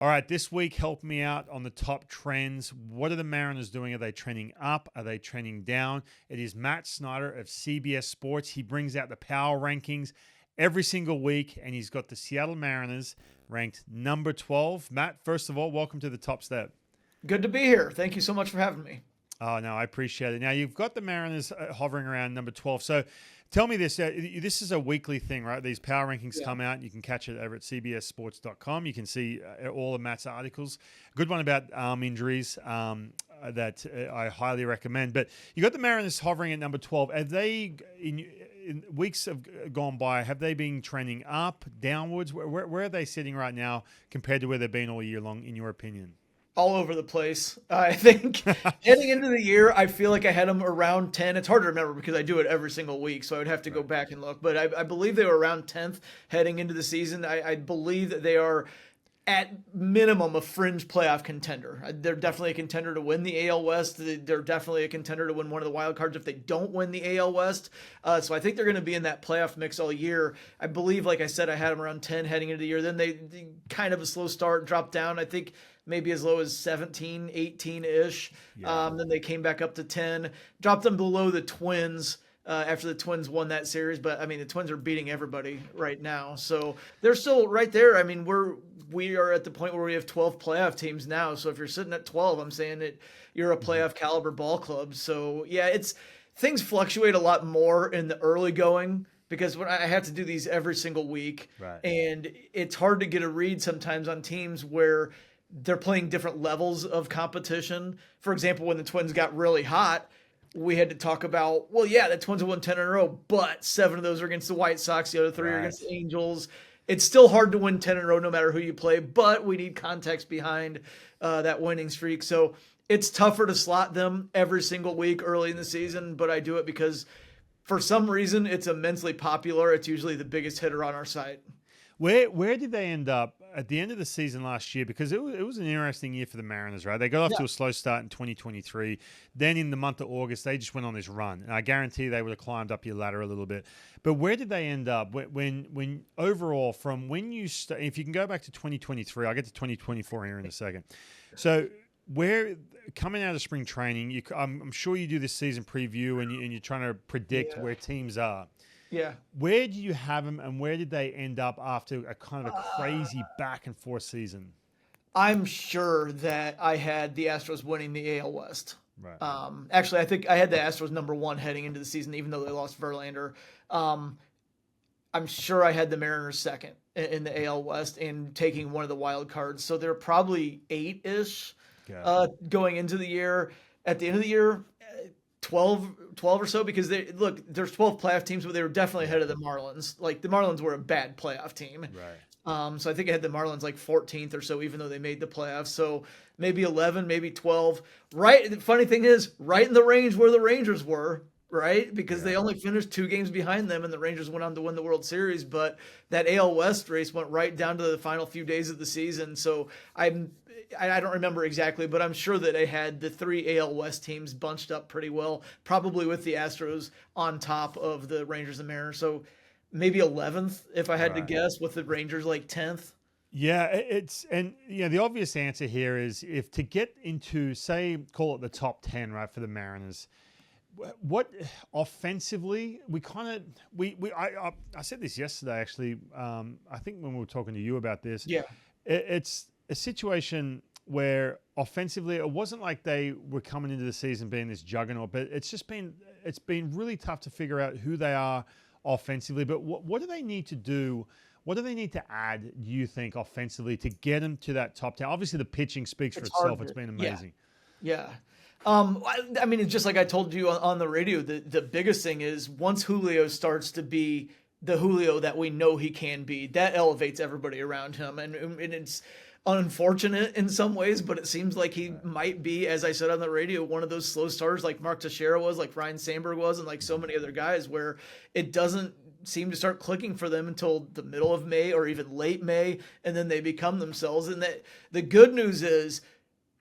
All right, this week, help me out on the top trends. What are the Mariners doing? Are they trending up? Are they trending down? It is Matt Snyder of CBS Sports. He brings out the power rankings every single week, and he's got the Seattle Mariners ranked number 12. Matt, first of all, welcome to the Top Step. Good to be here. Thank you so much for having me. Oh, no, I appreciate it. Now, you've got the Mariners hovering around number 12. So tell me this. This is a weekly thing, right? These power rankings come out, and you can catch it over at cbssports.com. You can see all of Matt's articles. A good one about arm injuries that I highly recommend. But you got the Mariners hovering at number 12. Have they, in weeks have gone by, have they been trending up, downwards? Where are they sitting right now compared to where they've been all year long, in your opinion? All over the place. I think heading into the year, I feel like I had them around 10. It's hard to remember because I do it every single week, so I would have to go back and look. But I believe they were around 10th heading into the season. I believe that they are at minimum a fringe playoff contender. They're definitely a contender to win the AL West. They're definitely a contender to win one of the wild cards if they don't win the AL West. So I think they're going to be in that playoff mix all year. I believe, like I said, I had them around 10 heading into the year. Then they kind of a slow start, dropped down. I think maybe as low as 17, 18-ish. Yeah. Then they came back up to 10, dropped them below the Twins after the Twins won that series. But, I mean, the Twins are beating everybody right now. So they're still right there. I mean, we are at the point where we have 12 playoff teams now. So if you're sitting at 12, I'm saying that you're a playoff caliber ball club. So, yeah, things fluctuate a lot more in the early going, because when I have to do these every single week. Right. And it's hard to get a read sometimes on teams where – they're playing different levels of competition. For example, when the Twins got really hot, we had to talk about, well, yeah, the Twins have won 10 in a row, but 7 of those are against the White Sox. The other 3 are against the Angels. It's still hard to win 10 in a row no matter who you play, but we need context behind that winning streak. So it's tougher to slot them every single week early in the season, but I do it because for some reason it's immensely popular. It's usually the biggest hitter on our site. Where did they end up at the end of the season last year? Because it was an interesting year for the Mariners, right? They got off to a slow start in 2023. Then in the month of August, they just went on this run. And I guarantee they would have climbed up your ladder a little bit. But where did they end up? When overall, from when you if you can go back to 2023, I'll get to 2024 here in a second. So where coming out of spring training, I'm sure you do this season preview and you're trying to predict where teams are. Yeah. Where do you have them, and where did they end up after a kind of a crazy back and forth season? I'm sure that I had the Astros winning the AL West. Right. Actually, I think I had the Astros number 1 heading into the season, even though they lost Verlander. I'm sure I had the Mariners second in the AL West and taking one of the wild cards. So they're probably 8-ish going into the year. At the end of the year, 12 or so, because there's 12 playoff teams, but they were definitely ahead of the Marlins. Like, the Marlins were a bad playoff team. Right. So I think I had the Marlins like 14th or so, even though they made the playoffs. So maybe 11, maybe 12. Right. The funny thing is, right in the range where the Rangers were, right? Because they only finished 2 games behind them, and the Rangers went on to win the World Series. But that AL West race went right down to the final few days of the season. So I don't remember exactly, but I'm sure that I had the 3 AL West teams bunched up pretty well, probably with the Astros on top of the Rangers and Mariners. So maybe 11th, if I had to guess, with the Rangers like 10th. Yeah, the obvious answer here is, if to get into, say, call it the top 10, right, for the Mariners, what offensively I said this yesterday, actually. I think when we were talking to you about this, it's a situation where offensively it wasn't like they were coming into the season being this juggernaut, but it's been really tough to figure out who they are offensively. But what do they need to do? What do they need to add, do you think, offensively to get them to that top 10? Obviously, the pitching speaks for itself. It's been amazing. Yeah. I mean, it's just like I told you on the radio, the biggest thing is once Julio starts to be the Julio that we know he can be, that elevates everybody around him. And it's unfortunate in some ways, but it seems like he might be, as I said on the radio, one of those slow starters like Mark Teixeira was, like Ryan Sandberg was, and like so many other guys, where it doesn't seem to start clicking for them until the middle of May or even late May, and then they become themselves. And that the good news is,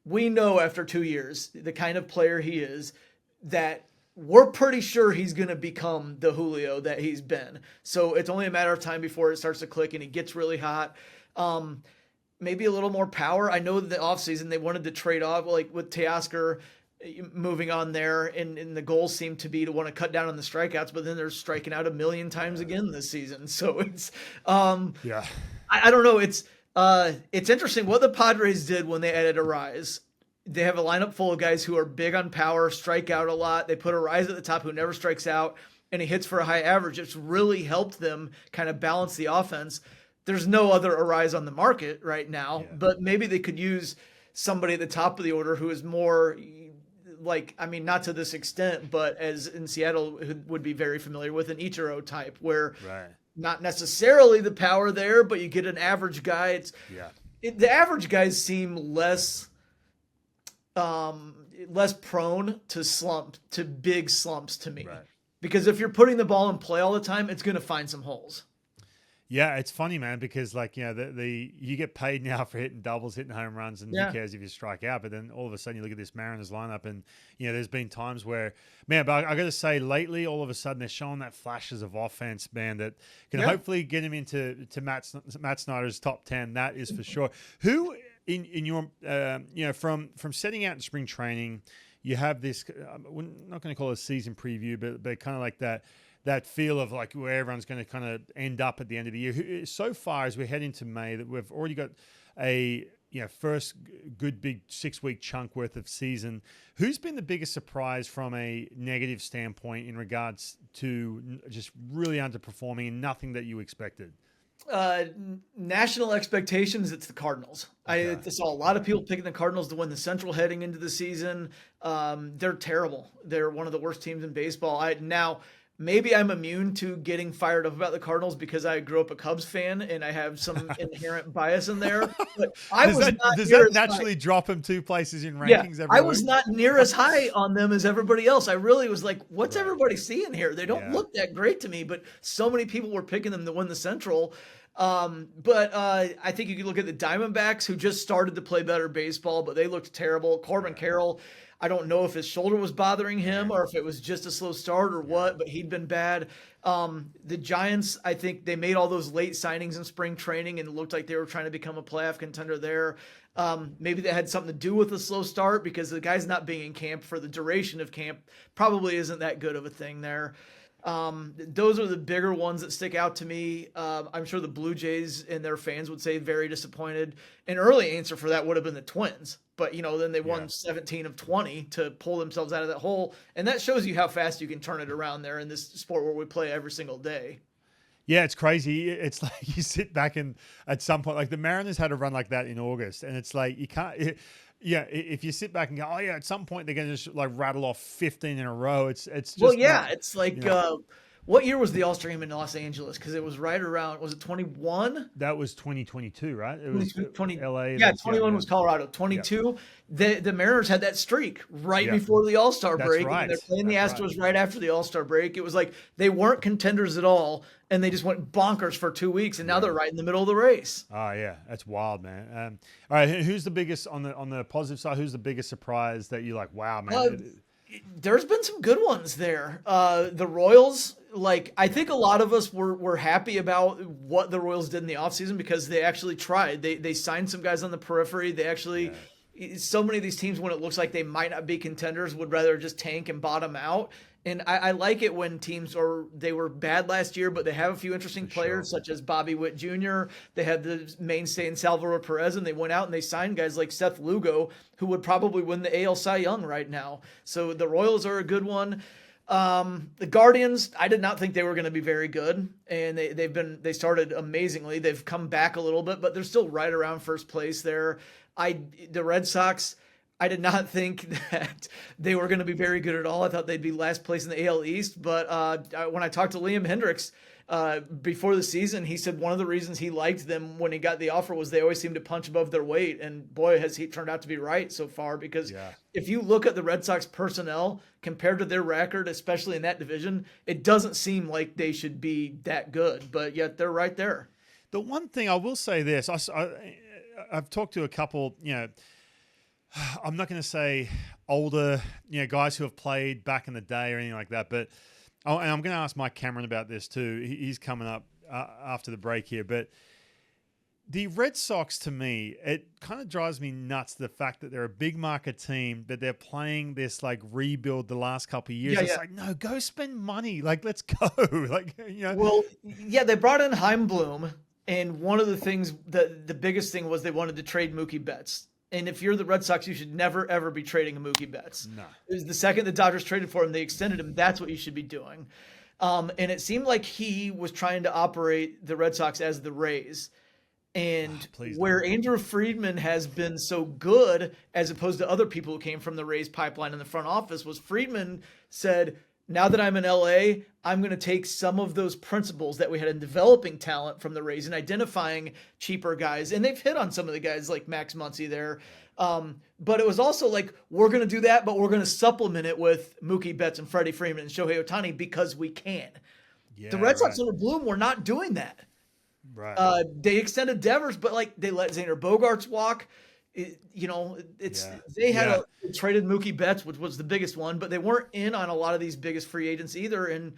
we know after 2 years, the kind of player he is, that we're pretty sure he's going to become the Julio that he's been. So it's only a matter of time before it starts to click and he gets really hot. maybe a little more power. I know the offseason they wanted to trade off, like with Teoscar moving on there, and the goal seemed to be to want to cut down on the strikeouts, but then they're striking out a million times again this season. So it's Yeah. I don't know. It's interesting what the Padres did when they added Arise. They have a lineup full of guys who are big on power, strike out a lot. They put Arise at the top who never strikes out, and he hits for a high average. It's really helped them kind of balance the offense. There's no other Arise on the market right now, but maybe they could use somebody at the top of the order who is more like, I mean, not to this extent, but as in Seattle would be very familiar with an Ichiro type where not necessarily the power there, but you get an average guy. The average guys seem less prone to big slumps to me. Because if you're putting the ball in play all the time, it's going to find some holes. Yeah, it's funny, man, because like, you know, the you get paid now for hitting doubles, hitting home runs, and who cares if you strike out? But then all of a sudden you look at this Mariners lineup, and you know, there's been times where, man, but I got to say, lately, all of a sudden they're showing that flashes of offense, man, that can hopefully get him into Matt Snyder's top 10. That is for sure. Who in your you know, from setting out in spring training, you have this. We're not going to call it a season preview, but kind of like that feel of like where everyone's going to kind of end up at the end of the year. So far as we head into May, that we've already got a first good big 6-week chunk worth of season. Who's been the biggest surprise from a negative standpoint in regards to just really underperforming and nothing that you expected? National expectations, it's the Cardinals. I saw a lot of people picking the Cardinals to win the Central heading into the season. They're terrible. They're one of the worst teams in baseball. Maybe I'm immune to getting fired up about the Cardinals because I grew up a Cubs fan and I have some inherent bias in there. But does that naturally drop them 2 places in rankings every week? I was not near as high on them as everybody else. I really was like, what's everybody seeing here? They don't look that great to me, but so many people were picking them to win the Central. But I think you can look at the Diamondbacks, who just started to play better baseball, but they looked terrible. Corbin Carroll, I don't know if his shoulder was bothering him or if it was just a slow start or what, but he'd been bad. The Giants, I think they made all those late signings in spring training and it looked like they were trying to become a playoff contender there. Maybe that had something to do with the slow start because the guy's not being in camp for the duration of camp probably isn't that good of a thing there. Those are the bigger ones that stick out to me. I'm sure the Blue Jays and their fans would say very disappointed. An early answer for that would have been the Twins, but then they won 17 of 20 to pull themselves out of that hole. And that shows you how fast you can turn it around there in this sport where we play every single day. Yeah, it's crazy. It's like you sit back and at some point, like the Mariners had a run like that in August, and it's like you can't. If you sit back and go, oh yeah, at some point they're going to just like rattle off 15 in a row. It's just it's like what year was the All-Star game in Los Angeles? Because it was right around, was it 21? That was 2022, right? It was 20 LA. Yeah, 21 was Colorado. 22, the Mariners had that streak right before the All-Star break. Right. And they're playing the Astros right after the All-Star break. It was like they weren't contenders at all, and they just went bonkers for 2 weeks, and now they're right in the middle of the race. Oh yeah, that's wild, man. All right, who's the biggest on the positive side? Who's the biggest surprise that you're like, wow, man? There's been some good ones there. The Royals, I think a lot of us were happy about what the Royals did in the offseason because they actually tried. They signed some guys on the periphery. They actually, so many of these teams, when it looks like they might not be contenders, would rather just tank and bottom out. And I like it when teams they were bad last year, but they have a few interesting players such as Bobby Witt Jr. They had the mainstay in Salvador Perez, and they went out and they signed guys like Seth Lugo, who would probably win the AL Cy Young right now. So the Royals are a good one. The Guardians, I did not think they were going to be very good, and they started amazingly. They've come back a little bit, but they're still right around first place there. The Red Sox, I did not think that they were going to be very good at all. I thought they'd be last place in the AL East. But when I talked to Liam Hendricks before the season, he said one of the reasons he liked them when he got the offer was they always seemed to punch above their weight. And boy, has he turned out to be right so far. Because if you look at the Red Sox personnel compared to their record, especially in that division, it doesn't seem like they should be that good. But yet they're right there. The one thing I will say this, I've talked to a couple, I'm not going to say older, guys who have played back in the day or anything like that, but and I'm going to ask Mike Cameron about this too. He's coming up after the break here, but The Red Sox, to me, it kind of drives me nuts, the fact that they're a big market team, but they're playing this like rebuild the last couple of years. Yeah, It's yeah. like, no, go spend money. Like, let's go. Like, Well, yeah, they brought in Heimblum, and one of the things, the biggest thing was they wanted to trade Mookie Betts. And if you're the Red Sox, you should never ever be trading a Mookie Betts. no. It was the second the Dodgers traded for him, they extended him. That's what you should be doing. And it seemed like he was trying to operate the Red Sox as the Rays. And Please where don't. Andrew Friedman has been so good, as opposed to other people who came from the Rays pipeline in the front office, was Friedman said, now that I'm in LA, I'm going to take some of those principles that we had in developing talent from the Rays and identifying cheaper guys. And they've hit on some of the guys like Max Muncy there. But it was also like, we're going to do that, but we're going to supplement it with Mookie Betts and Freddie Freeman and Shohei Ohtani because we can. Yeah, The Red Sox right. under Bloom were not doing that. Right. They extended Devers, but like they let Xander Bogaerts walk. They had traded Mookie Betts, which was the biggest one, but they weren't in on a lot of these biggest free agents either. And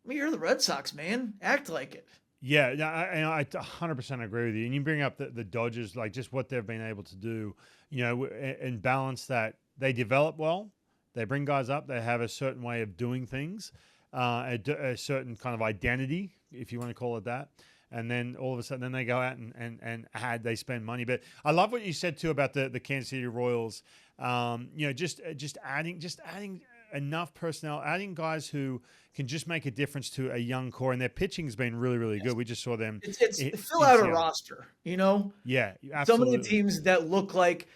I mean, you're the Red Sox, man. Act like it. Yeah, no, I 100% agree with you. And you bring up the Dodgers, like just what they've been able to do, and balance that. They develop well. They bring guys up. They have a certain way of doing things, a certain kind of identity, if you want to call it that. And then all of a sudden, then they go out and they spend money. But I love what you said too about the Kansas City Royals. Just adding enough personnel, adding guys who can just make a difference to a young core, and their pitching's been really, really good. We just saw them. It's fill out a roster, Yeah, So absolutely. many teams that look like,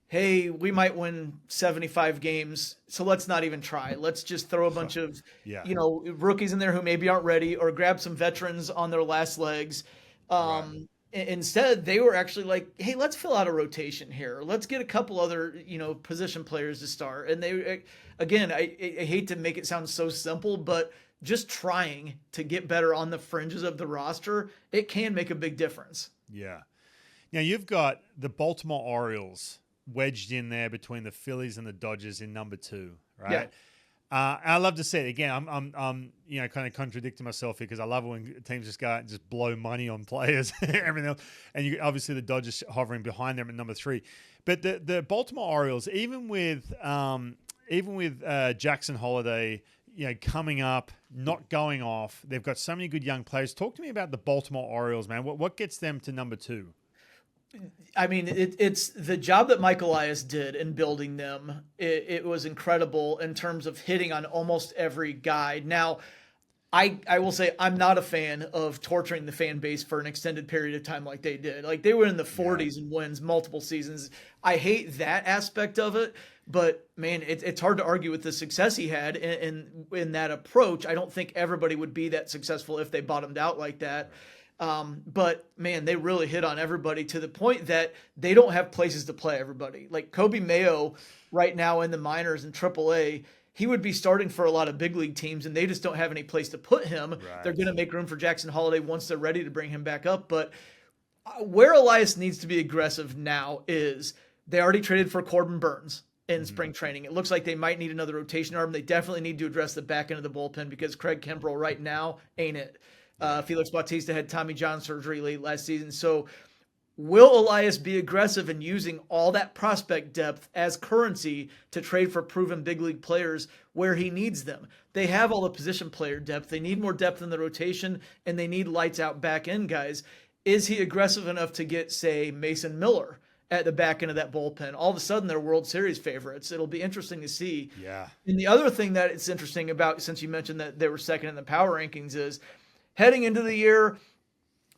hey, we might win 75 games, so let's not even try. Let's just throw a bunch of, Yeah. rookies in there who maybe aren't ready, or grab some veterans on their last legs. Right. Instead, they were actually like, hey, let's fill out a rotation here. Let's get a couple other, position players to start. And they, again, I hate to make it sound so simple, but just trying to get better on the fringes of the roster, it can make a big difference. Yeah. Now you've got the Baltimore Orioles wedged in there between the Phillies and the Dodgers in number 2, right? Yeah. I love to see it again. I'm kind of contradicting myself here because I love when teams just go out and just blow money on players, everything else, and obviously the Dodgers hovering behind them at number 3. But the Baltimore Orioles, even with Jackson Holiday, coming up, not going off, they've got so many good young players. Talk to me about the Baltimore Orioles, man. What gets them to number 2? I mean, it's the job that Mike Elias did in building them. It was incredible in terms of hitting on almost every guy. Now, I will say I'm not a fan of torturing the fan base for an extended period of time like they did. Like they were in the 40s and wins multiple seasons. I hate that aspect of it. But man, it's hard to argue with the success he had in that approach. I don't think everybody would be that successful if they bottomed out like that. But man, they really hit on everybody to the point that they don't have places to play everybody. Like Kobe Mayo right now in the minors in AAA, he would be starting for a lot of big league teams and they just don't have any place to put him. Right. They're going to make room for Jackson Holiday once they're ready to bring him back up. But where Elias needs to be aggressive now is they already traded for Corbin Burns in spring training. It looks like they might need another rotation arm. They definitely need to address the back end of the bullpen because Craig Kimbrell right now ain't it. Felix Bautista had Tommy John surgery late last season. So will Elias be aggressive in using all that prospect depth as currency to trade for proven big league players where he needs them? They have all the position player depth. They need more depth in the rotation, and they need lights out back end guys. Is he aggressive enough to get, say, Mason Miller at the back end of that bullpen? All of a sudden, they're World Series favorites. It'll be interesting to see. Yeah. And the other thing that it's interesting about, since you mentioned that they were second in the power rankings, is heading into the year,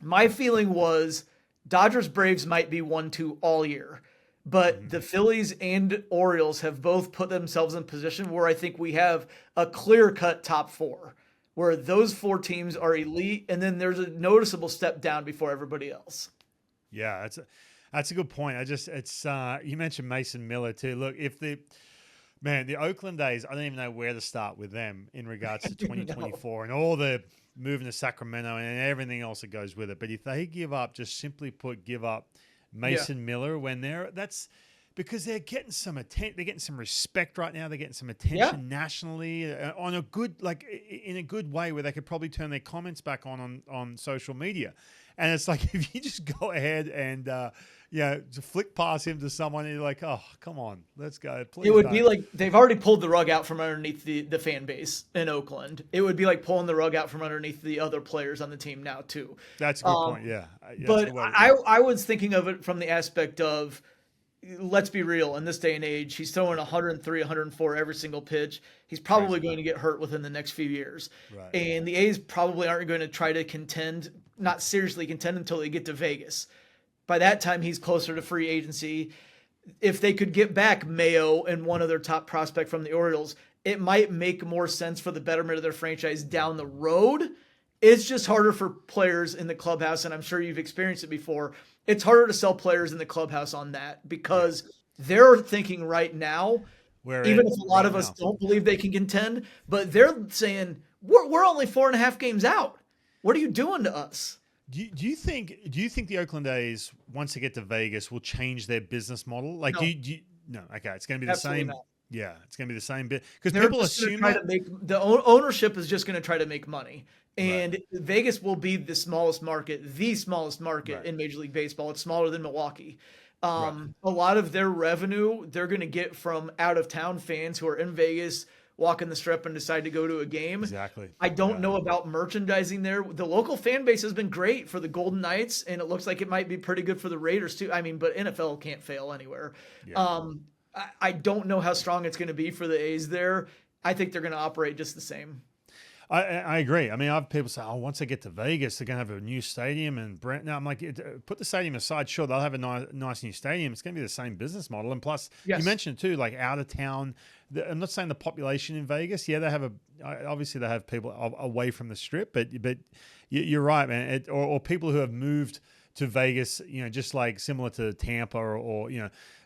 my feeling was Dodgers Braves might be 1-2 all year. But the Phillies and Orioles have both put themselves in position where I think we have a clear-cut top 4, where those 4 teams are elite, and then there's a noticeable step down before everybody else. Yeah, that's a good point. You mentioned Mason Miller too. Look, the Oakland A's, I don't even know where to start with them in regards to 2024 and all the moving to Sacramento and everything else that goes with it. But if they give up Mason Miller that's because they're getting some attention, they're getting some respect right now. They're getting some attention nationally on a good, in a good way where they could probably turn their comments back on social media. And it's like, if you just go ahead and, to flick past him to someone, you're like, oh, come on, let's go. Please It would don't. be like they've already pulled the rug out from underneath the fan base in Oakland. It would be like pulling the rug out from underneath the other players on the team now too. That's a good point. Yeah. But I was thinking of it from the aspect of, let's be real, in this day and age, he's throwing 103, 104 every single pitch. He's probably going to get hurt within the next few years. Right. And the A's probably aren't going to try to contend, not seriously contend, until they get to Vegas. By that time, he's closer to free agency. If they could get back Mayo and one other top prospect from the Orioles, it might make more sense for the betterment of their franchise down the road. It's just harder for players in the clubhouse, and I'm sure you've experienced it before. It's harder to sell players in the clubhouse on that because they're thinking right now, even if a lot of us don't believe they can contend, but they're saying, we're only 4.5 games out. What are you doing to us? Do you think the Oakland A's, once they get to Vegas, will change their business model? Like, No. No, okay, it's going to be the Absolutely same. not. Yeah, it's going to be the same bit because They're people just gonna assume try that. to make the ownership is just going to try to make money, and Vegas will be the smallest market in Major League Baseball. It's smaller than Milwaukee. A lot of their revenue they're going to get from out of town fans who are in Vegas, walking the strip and decide to go to a game. Exactly. I don't know about merchandising there. The local fan base has been great for the Golden Knights, and it looks like it might be pretty good for the Raiders too. I mean, but NFL can't fail anywhere. Yeah. I don't know how strong it's going to be for the A's there. I think they're going to operate just the same. I agree. I mean, I have people say, "Oh, once they get to Vegas, they're going to have a new stadium." And now I'm like, put the stadium aside. Sure, they'll have a nice new stadium. It's going to be the same business model. And plus, you mentioned too, like out of town. I'm not saying the population in Vegas. Yeah, they have obviously they have people away from the strip, but you're right, man. Or people who have moved to Vegas, just like similar to Tampa or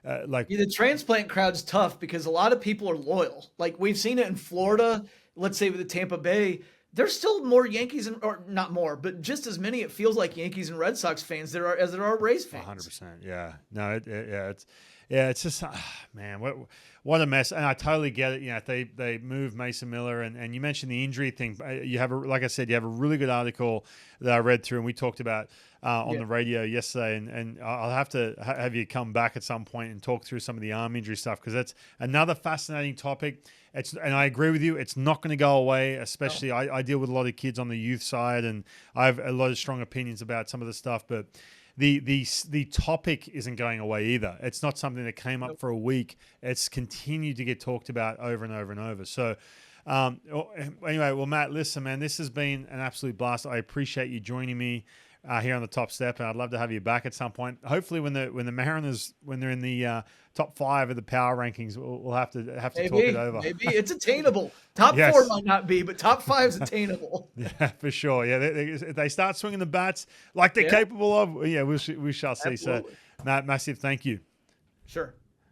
the transplant crowd's tough because a lot of people are loyal. Like we've seen it in Florida. Let's say with the Tampa Bay, there's still more Yankees or not more, but just as many. It feels like Yankees and Red Sox fans as there are Rays fans. 100%. Yeah. No. It's just man, what a mess. And I totally get it. If they move Mason Miller and you mentioned the injury thing. You have like I said, you have a really good article that I read through and we talked about on the radio yesterday. And I'll have to have you come back at some point and talk through some of the arm injury stuff because that's another fascinating topic. And I agree with you. It's not going to go away, especially I deal with a lot of kids on the youth side and I have a lot of strong opinions about some of the stuff, but the topic isn't going away either. It's not something that came up for a week. It's continued to get talked about over and over and over. So anyway, well, Matt, listen, man, this has been an absolute blast. I appreciate you joining me here on the Top Step, and I'd love to have you back at some point. Hopefully, when the Mariners, when they're in the top 5 of the power rankings, we'll have to talk it over. Maybe it's attainable. Top 4 might not be, but top 5 is attainable. Yeah, for sure. Yeah, if they start swinging the bats like they're capable of. Yeah, we shall see. Absolutely. So, Matt, massive thank you. Sure.